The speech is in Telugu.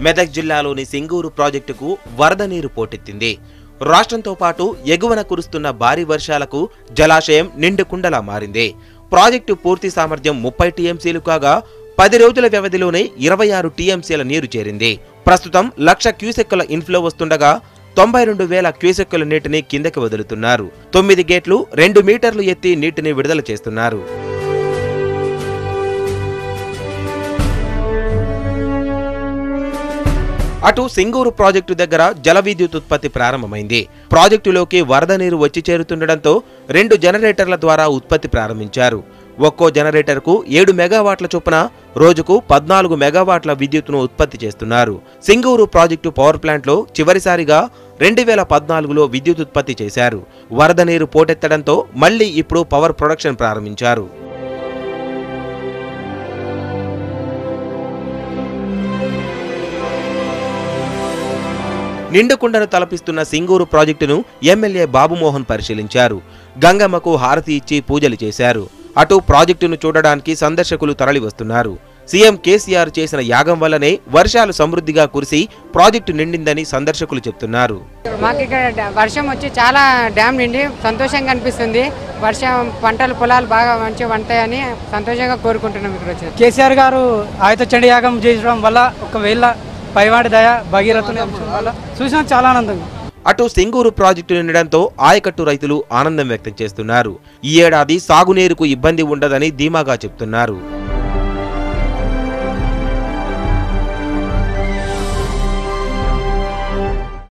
మెదక్ జిల్లాలోని సింగూరు ప్రాజెక్టుకు వరద నీరు పోటెత్తింది. రాష్ట్రంతో పాటు ఎగువన కురుస్తున్న భారీ వర్షాలకు జలాశయం నిండుకుండలా మారింది. ప్రాజెక్టు పూర్తి సామర్థ్యం 30 టీఎంసీలు కాగా 10 రోజుల వ్యవధిలోనే 26 టీఎంసీల నీరు చేరింది. ప్రస్తుతం 1,00,000 క్యూసెక్కుల ఇన్ఫ్లో వస్తుండగా 92,000 క్యూసెక్కుల నీటిని కిందకి వదులుతున్నారు. 9 గేట్లు 2 మీటర్లు ఎత్తి నీటిని విడుదల చేస్తున్నారు. అటు సింగూరు ప్రాజెక్టు దగ్గర జల విద్యుత్ ఉత్పత్తి ప్రారంభమైంది. ప్రాజెక్టులోకి వరద నీరు వచ్చి చేరుతుండటంతో 2 జనరేటర్ల ద్వారా ఉత్పత్తి ప్రారంభించారు. ఒక్కో జనరేటర్కు 7 మెగావాట్ల చొప్పున రోజుకు 14 మెగావాట్ల విద్యుత్తును ఉత్పత్తి చేస్తున్నారు. సింగూరు ప్రాజెక్టు పవర్ ప్లాంట్లో చివరిసారిగా 2014లో విద్యుత్ ఉత్పత్తి చేశారు. వరద నీరు పోటెత్తడంతో మళ్లీ ఇప్పుడు పవర్ ప్రొడక్షన్ ప్రారంభించారు. నిండుకుండను తలపిస్తున్న సింగూరు ప్రాజెక్టును ఎమ్మెల్యే బాబుమోహన్ పరిశీలించారు. గంగమ్మకు హారతి ఇచ్చి పూజలు చేశారు. అటు ప్రాజెక్టును చూడడానికి సందర్శకులు తరలివస్తున్నారు. సీఎం కేసీఆర్ చేసిన యాగం వల్లనే వర్షాలు సమృద్ధిగా కురిసి ప్రాజెక్టు నిండిందని సందర్శకులు చెప్తున్నారు. మాకు ఇక్కడ వర్షం వచ్చి చాలా డ్యామ్ నిండి సంతోషంగా అనిపిస్తుంది. వర్షం పంటలు పొలాలు బాగా మంచిగా పంటాయని సంతోషంగా కోరుకుంటున్నాం. ఇక్కడ వచ్చి కేసీఆర్ గారు ఆయుధ చండీ యాగం చేయడం వల్ల ఒకవేళ పైవాడి దయ భగీరథుని వల్ల చూసినా చాలా ఆనందంగా. అటు సింగూరు ప్రాజెక్టు నిండడంతో ఆయకట్టు రైతులు ఆనందం వ్యక్తం చేస్తున్నారు. ఈ ఏడాది సాగునీరుకు ఇబ్బంది ఉండదని ధీమాగా చెప్తున్నారు.